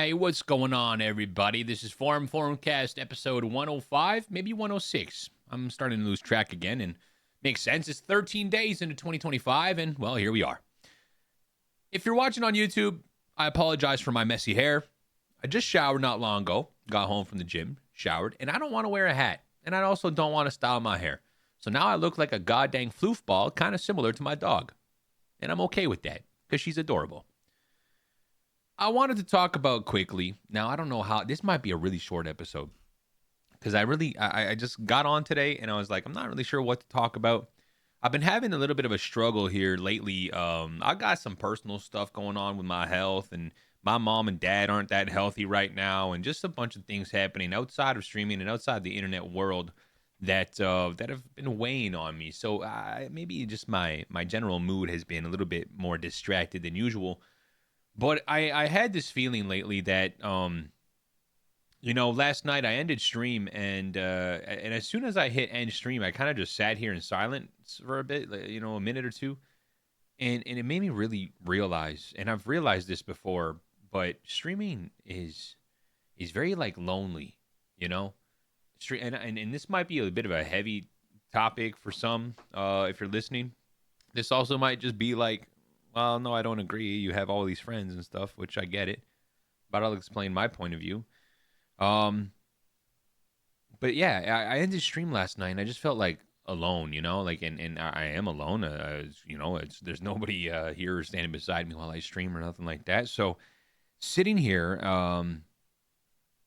Hey, what's going on, everybody? This is Formcast episode 105, maybe 106. I'm starting to lose track again, and makes sense. It's 13 days into 2025, and well, here we are. If you're watching on YouTube, I apologize for my messy hair. I just showered not long ago, got home from the gym, showered, and I don't want to wear a hat, and I also don't want to style my hair. So now I look like a goddamn floofball, kind of similar to my dog. And I'm okay with that, because she's adorable. I wanted to talk about quickly. Now, I don't know how this might be a really short episode because I just got on today and I was like, I'm not really sure what to talk about. I've been having a little bit of a struggle here lately. I got some personal stuff going on with my health, and my mom and dad aren't that healthy right now, and just a bunch of things happening outside of streaming and outside the internet world that have been weighing on me. So maybe just my general mood has been a little bit more distracted than usual. But I had this feeling lately that, last night I ended stream and as soon as I hit end stream, I kind of just sat here in silence for a bit, a minute or two. And it made me really realize, and I've realized this before, but streaming is very like lonely, you know? And this might be a bit of a heavy topic for some, if you're listening. This also might just be like, well, no, I don't agree. You have all these friends and stuff, which I get it. But I'll explain my point of view. Um, but yeah, I ended stream last night and I just felt like alone, and I am alone. There's nobody here standing beside me while I stream or nothing like that. So sitting here,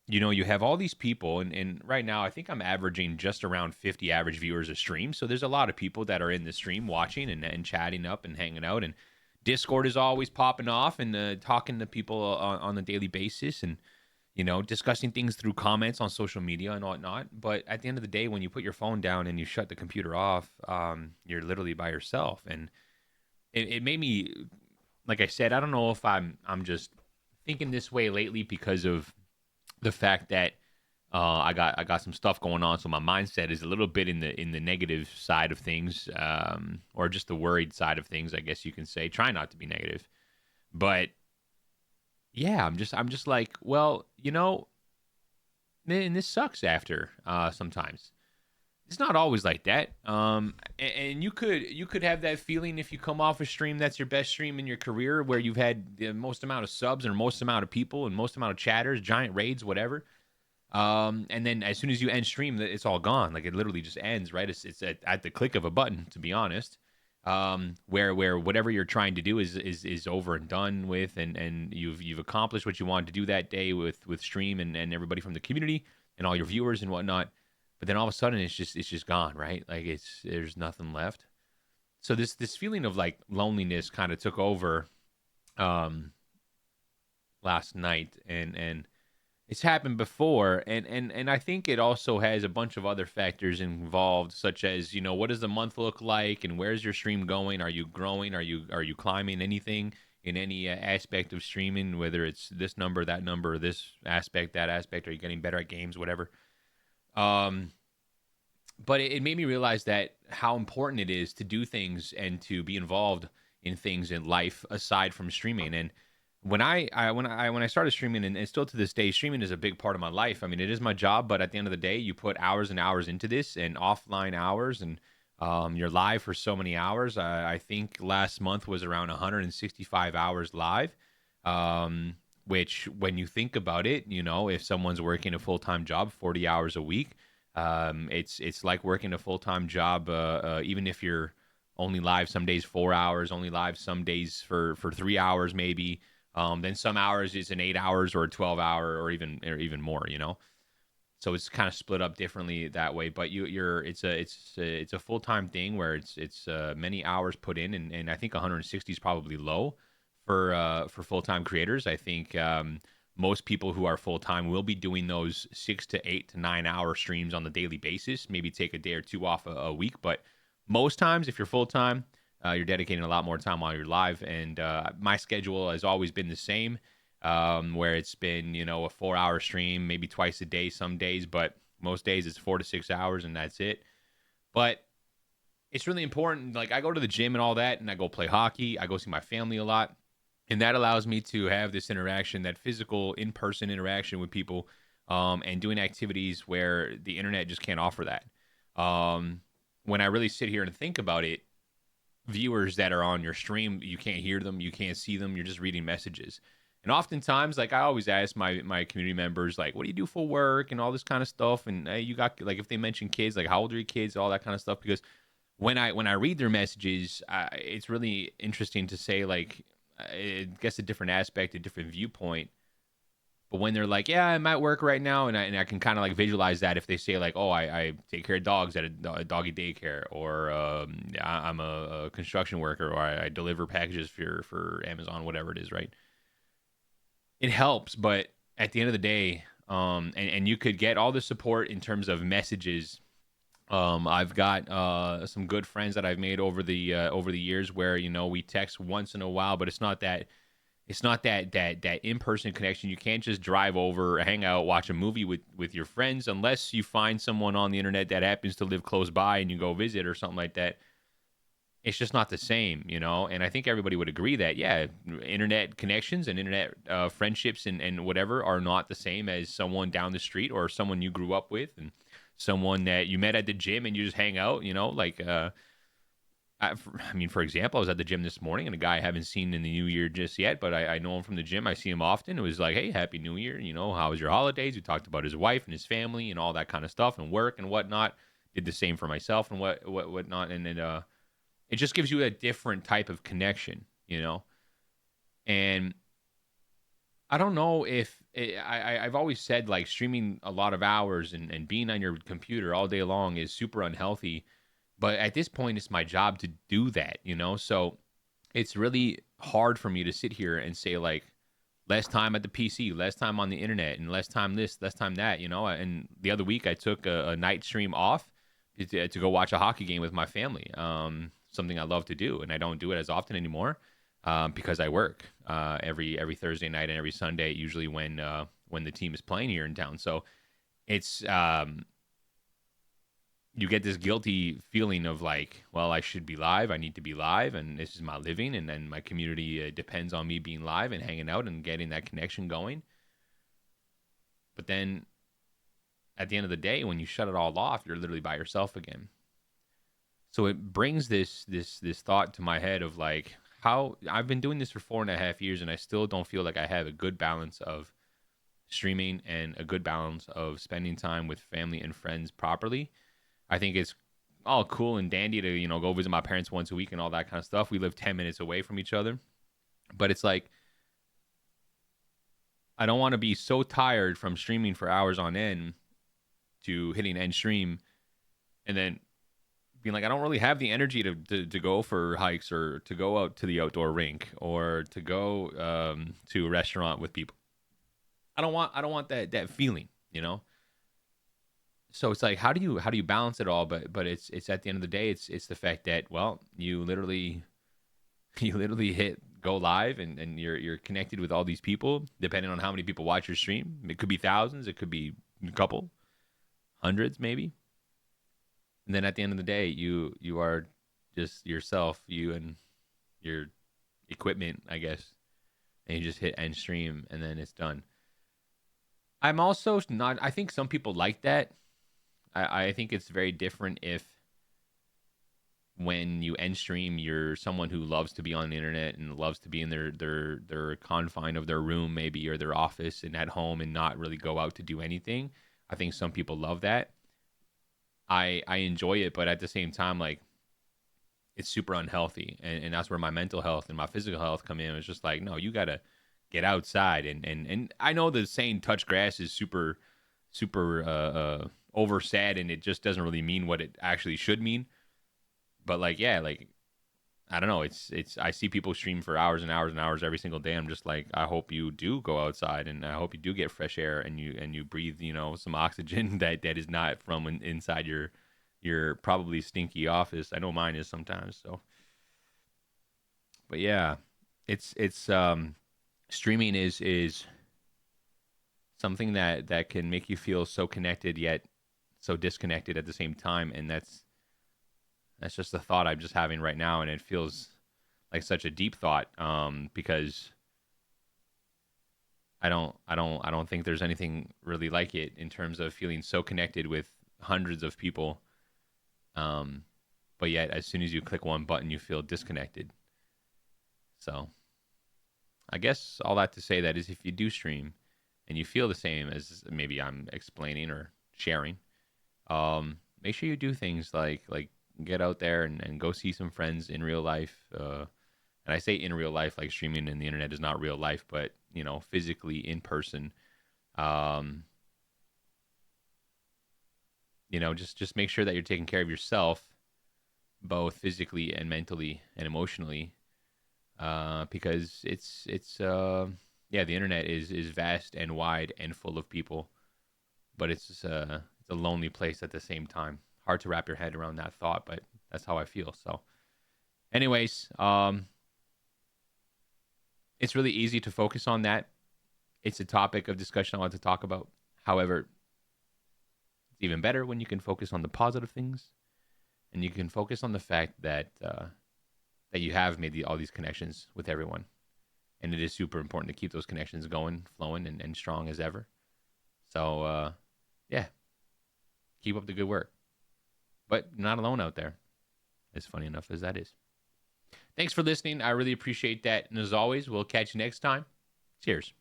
you have all these people, and right now I think I'm averaging just around 50 average viewers a stream. So there's a lot of people that are in the stream watching and chatting up and hanging out, and Discord is always popping off and talking to people on a daily basis, and discussing things through comments on social media and whatnot. But at the end of the day, when you put your phone down and you shut the computer off, you're literally by yourself. And it made me, like I said, I don't know if I'm just thinking this way lately because of the fact that I got some stuff going on, so my mindset is a little bit in the negative side of things, or just the worried side of things, I guess you can say. Try not to be negative, but yeah, I'm just like, well, man, this sucks after sometimes. It's not always like that. And you could have that feeling if you come off a stream that's your best stream in your career, where you've had the most amount of subs and most amount of people and most amount of chatters, giant raids, whatever. And then as soon as you end stream, it's all gone. Like, it literally just ends, right? It's at the click of a button, to be honest. Where whatever you're trying to do is over and done with, and you've accomplished what you wanted to do that day with stream and everybody from the community and all your viewers and whatnot. But then all of a sudden it's just gone, right? Like, there's nothing left. So this feeling of like loneliness kind of took over last night, and it's happened before, and I think it also has a bunch of other factors involved, such as, what does the month look like, and where's your stream going? Are you growing? Are you climbing anything in any aspect of streaming, whether it's this number, that number, this aspect, that aspect? Are you getting better at games, whatever? But it made me realize that how important it is to do things and to be involved in things in life aside from streaming. And when I started streaming, and still to this day, streaming is a big part of my life. I mean, it is my job, but at the end of the day, you put hours and hours into this, and offline hours, and you're live for so many hours. I think last month was around 165 hours live, which, when you think about it, if someone's working a full-time job, 40 hours a week, it's like working a full-time job, even if you're only live some days 4 hours, only live some days for 3 hours maybe. Then some hours is an 8 hours or a 12 hour or even more, So it's kind of split up differently that way. But it's a full time thing where it's many hours put in, and I think 160 is probably low for full time creators. I think most people who are full time will be doing those 6 to 8 to 9 hour streams on the daily basis. Maybe take a day or two off a week, but most times, if you're full time, you're dedicating a lot more time while you're live. And my schedule has always been the same, where it's been, a 4-hour stream, maybe twice a day some days, but most days it's 4 to 6 hours, and that's it. But it's really important. Like, I go to the gym and all that, and I go play hockey. I go see my family a lot. And that allows me to have this interaction, that physical in-person interaction with people, and doing activities where the internet just can't offer that. When I really sit here and think about it, viewers that are on your stream, you can't hear them, you can't see them, you're just reading messages. And oftentimes, like, I always ask my community members, like, what do you do for work and all this kind of stuff, and hey, you got, like, if they mention kids, like, how old are your kids, all that kind of stuff, because when I read their messages, it's really interesting to say, like, I guess a different aspect, a different viewpoint. But when they're like, yeah, I'm at work right now, and I can kind of like visualize that if they say like, oh, I take care of dogs at a doggy daycare, or I'm a construction worker, or I deliver packages for Amazon, whatever it is, right? It helps, but at the end of the day, and you could get all the support in terms of messages. I've got some good friends that I've made over the years where, we text once in a while, but it's not that in-person connection. You can't just drive over, hang out, watch a movie with your friends unless you find someone on the internet that happens to live close by and you go visit or something like that. It's just not the same. And I think everybody would agree that, yeah, internet connections and internet friendships and whatever are not the same as someone down the street or someone you grew up with and someone that you met at the gym and you just hang out, like I mean, for example, I was at the gym this morning and a guy I haven't seen in the new year just yet, but I know him from the gym. I see him often. It was like, hey, happy new year. How was your holidays? We talked about his wife and his family and all that kind of stuff and work and whatnot. Did the same for myself and whatnot. And it just gives you a different type of connection. And I don't know if I've always said, like, streaming a lot of hours and being on your computer all day long is super unhealthy. But at this point, it's my job to do that. So it's really hard for me to sit here and say, like, less time at the PC, less time on the internet, and less time this, less time that. And the other week, I took a night stream off to go watch a hockey game with my family. Something I love to do, and I don't do it as often anymore because I work every Thursday night and every Sunday, usually when the team is playing here in town. So it's you get this guilty feeling of like, well, I should be live. I need to be live, and this is my living, and then my community depends on me being live and hanging out and getting that connection going. But then, at the end of the day, when you shut it all off, you're literally by yourself again. So it brings this thought to my head of like, how I've been doing this for 4.5 years, and I still don't feel like I have a good balance of streaming and a good balance of spending time with family and friends properly. I think it's all cool and dandy to, go visit my parents once a week and all that kind of stuff. We live 10 minutes away from each other. But it's like, I don't want to be so tired from streaming for hours on end to hitting end stream and then being like, I don't really have the energy to go for hikes or to go out to the outdoor rink or to go to a restaurant with people. I don't want that feeling. So it's like, how do you balance it all? But it's at the end of the day, it's the fact that, well, you literally hit go live and you're connected with all these people, depending on how many people watch your stream. It could be thousands, it could be a couple, hundreds maybe. And then at the end of the day, you are just yourself, you and your equipment, I guess. And you just hit end stream and then it's done. I'm also not, I think some people like that. I think it's very different if when you end stream, you're someone who loves to be on the internet and loves to be in their confine of their room maybe, or their office and at home and not really go out to do anything. I think some people love that. I enjoy it, but at the same time, like, it's super unhealthy. And that's where my mental health and my physical health come in. It's just like, no, you got to get outside. And I know the saying touch grass is super oversaid, and it just doesn't really mean what it actually should mean. But like, yeah, like, I don't know. It's I see people stream for hours and hours and hours every single day. I'm just like, I hope you do go outside, and I hope you do get fresh air and you breathe, some oxygen that is not from inside your probably stinky office. I know mine is sometimes. So, but yeah, it's streaming is something that can make you feel so connected yet so disconnected at the same time, and that's just a thought I'm just having right now, and it feels like such a deep thought, because I don't think there's anything really like it in terms of feeling so connected with hundreds of people. Um, but yet, as soon as you click one button, you feel disconnected. So I guess all that to say that is if you do stream and you feel the same as maybe I'm explaining or sharing, make sure you do things like get out there and go see some friends in real life. And I say in real life, like streaming in the internet is not real life, but physically in person. Um, just make sure that you're taking care of yourself, both physically and mentally and emotionally, because yeah, the internet is vast and wide and full of people, but it's a lonely place at the same time. Hard to wrap your head around that thought, but that's how I feel. So, anyways, it's really easy to focus on that. It's a topic of discussion I want to talk about. However, it's even better when you can focus on the positive things, and you can focus on the fact that you have made all these connections with everyone, and it is super important to keep those connections going, flowing, and strong as ever. So, yeah, keep up the good work. But you're not alone out there, as funny enough as that is. Thanks for listening. I really appreciate that. And as always, we'll catch you next time. Cheers.